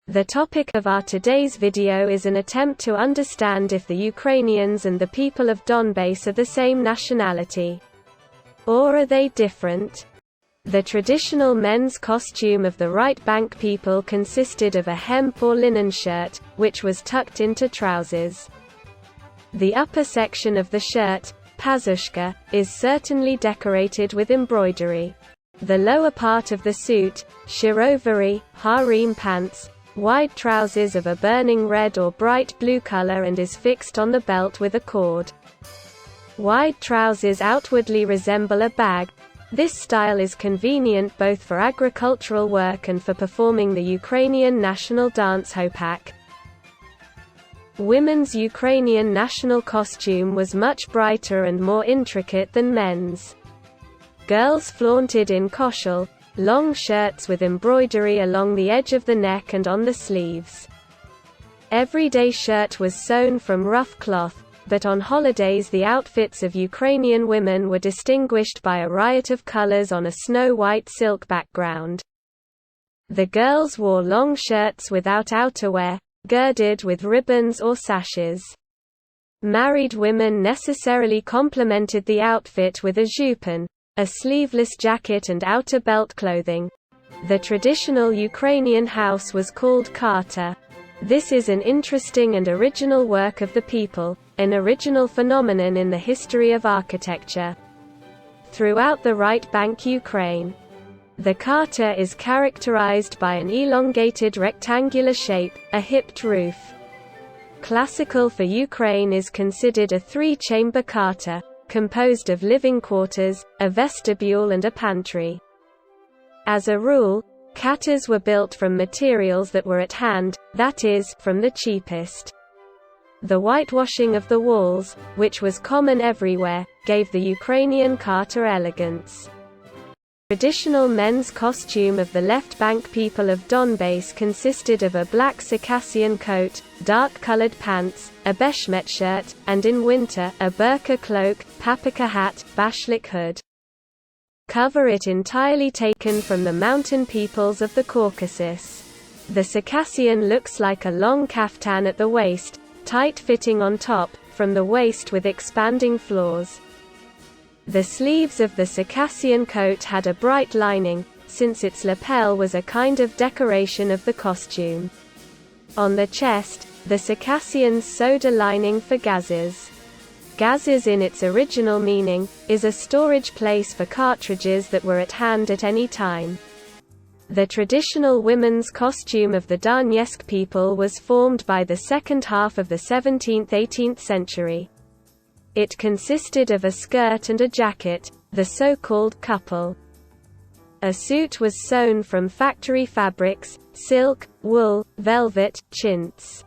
The topic of our today's video is an attempt to understand if the Ukrainians and the people of Donbass are the same nationality. Or are they different? The traditional men's costume of the right bank people consisted of a hemp or linen shirt, which was tucked into trousers. The upper section of the shirt, pazushka, is certainly decorated with embroidery. The lower part of the suit, shirovary, harem pants, wide trousers of a burning red or bright blue color and is fixed on the belt with a cord. Wide trousers outwardly resemble a bag. This style is convenient both for agricultural work and for performing the Ukrainian national dance hopak. Women's Ukrainian national costume was much brighter and more intricate than men's. Girls flaunted in koshul, long shirts with embroidery along the edge of the neck and on the sleeves. Everyday shirt was sewn from rough cloth, but on holidays the outfits of Ukrainian women were distinguished by a riot of colors on a snow-white silk background. The girls wore long shirts without outerwear, girded with ribbons or sashes. Married women necessarily complemented the outfit with a jupon, a sleeveless jacket and outer belt clothing. The traditional Ukrainian house was called khata. This is an interesting and original work of the people, an original phenomenon in the history of architecture. Throughout the right bank Ukraine, the khata is characterized by an elongated rectangular shape, a hipped roof. Classical for Ukraine is considered a three-chamber khata, composed of living quarters, a vestibule and a pantry. As a rule, khatas were built from materials that were at hand, that is, from the cheapest. The whitewashing of the walls, which was common everywhere, gave the Ukrainian khata elegance. Traditional men's costume of the left bank people of Donbass consisted of a black Circassian coat, dark-colored pants, a beshmet shirt, and in winter, a burka cloak, papaka hat, bashlik hood. Cover it entirely taken from the mountain peoples of the Caucasus. The Circassian looks like a long kaftan at the waist, tight-fitting on top, from the waist with expanding floors. The sleeves of the Circassian coat had a bright lining, since its lapel was a kind of decoration of the costume. On the chest, the Circassians sewed a lining for gazes. Gazes in its original meaning, is a storage place for cartridges that were at hand at any time. The traditional women's costume of the Donetsk people was formed by the second half of the 17th–18th century. It consisted of a skirt and a jacket, the so-called couple. A suit was sewn from factory fabrics, silk, wool, velvet, chintz.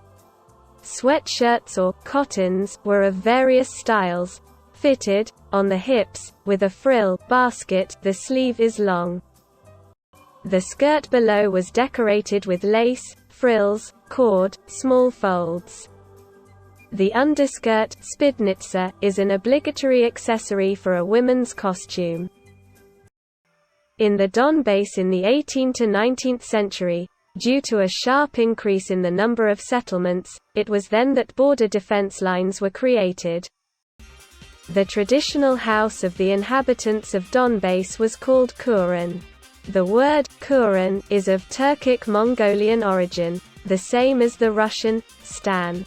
Sweatshirts or cottons were of various styles, fitted, on the hips, with a frill, basket, the sleeve is long. The skirt below was decorated with lace, frills, cord, small folds. The underskirt, spidnitsa, is an obligatory accessory for a women's costume. In the Donbass in the 18th to 19th century, due to a sharp increase in the number of settlements, it was then that border defense lines were created. The traditional house of the inhabitants of Donbass was called kuran. The word kuran is of Turkic Mongolian origin, the same as the Russian stan.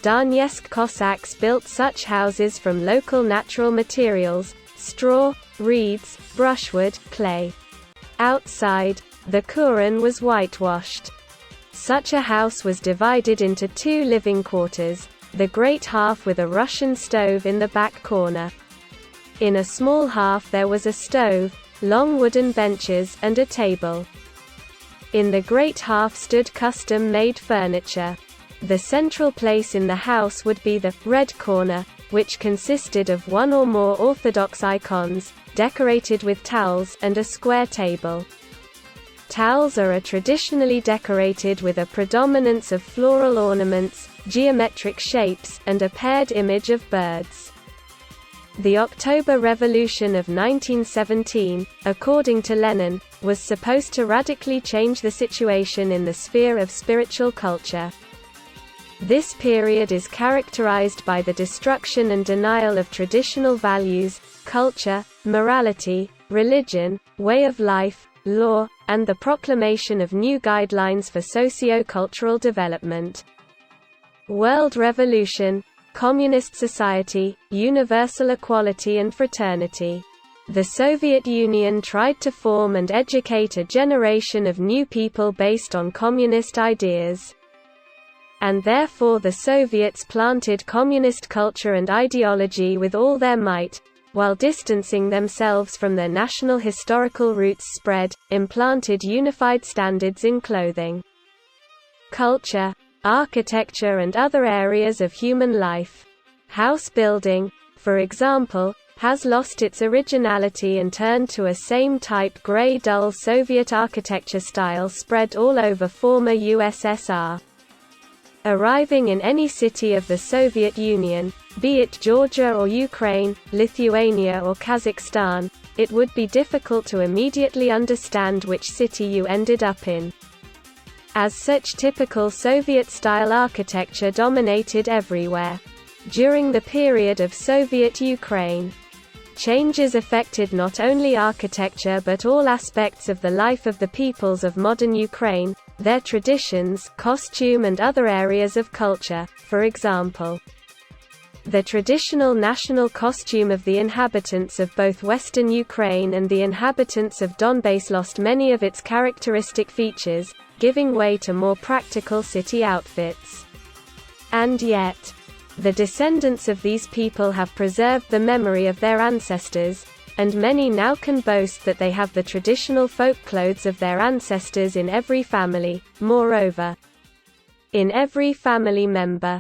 Donetsk Cossacks built such houses from local natural materials, straw, reeds, brushwood, clay. Outside, the kuran was whitewashed. Such a house was divided into two living quarters, the great half with a Russian stove in the back corner. In a small half there was a stove, long wooden benches, and a table. In the great half stood custom-made furniture. The central place in the house would be the red corner, which consisted of one or more Orthodox icons, decorated with towels, and a square table. Towels are traditionally decorated with a predominance of floral ornaments, geometric shapes, and a paired image of birds. The October Revolution of 1917, according to Lenin, was supposed to radically change the situation in the sphere of spiritual culture. This period is characterized by the destruction and denial of traditional values, culture, morality, religion, way of life, law, and the proclamation of new guidelines for socio-cultural development. World Revolution, Communist Society, Universal Equality and Fraternity. The Soviet Union tried to form and educate a generation of new people based on communist ideas. And therefore the Soviets planted communist culture and ideology with all their might, while distancing themselves from their national historical roots implanted unified standards in clothing, culture, architecture and other areas of human life. House building, for example, has lost its originality and turned to a same-type grey dull Soviet architecture style spread all over former USSR. Arriving in any city of the Soviet Union, be it Georgia or Ukraine, Lithuania or Kazakhstan, it would be difficult to immediately understand which city you ended up in. As such, typical Soviet-style architecture dominated everywhere. During the period of Soviet Ukraine, changes affected not only architecture but all aspects of the life of the peoples of modern Ukraine, their traditions, costume and other areas of culture. For example, the traditional national costume of the inhabitants of both western Ukraine and the inhabitants of Donbass lost many of its characteristic features, giving way to more practical city outfits. And yet, the descendants of these people have preserved the memory of their ancestors, and many now can boast that they have the traditional folk clothes of their ancestors in every family. Moreover, in every family member,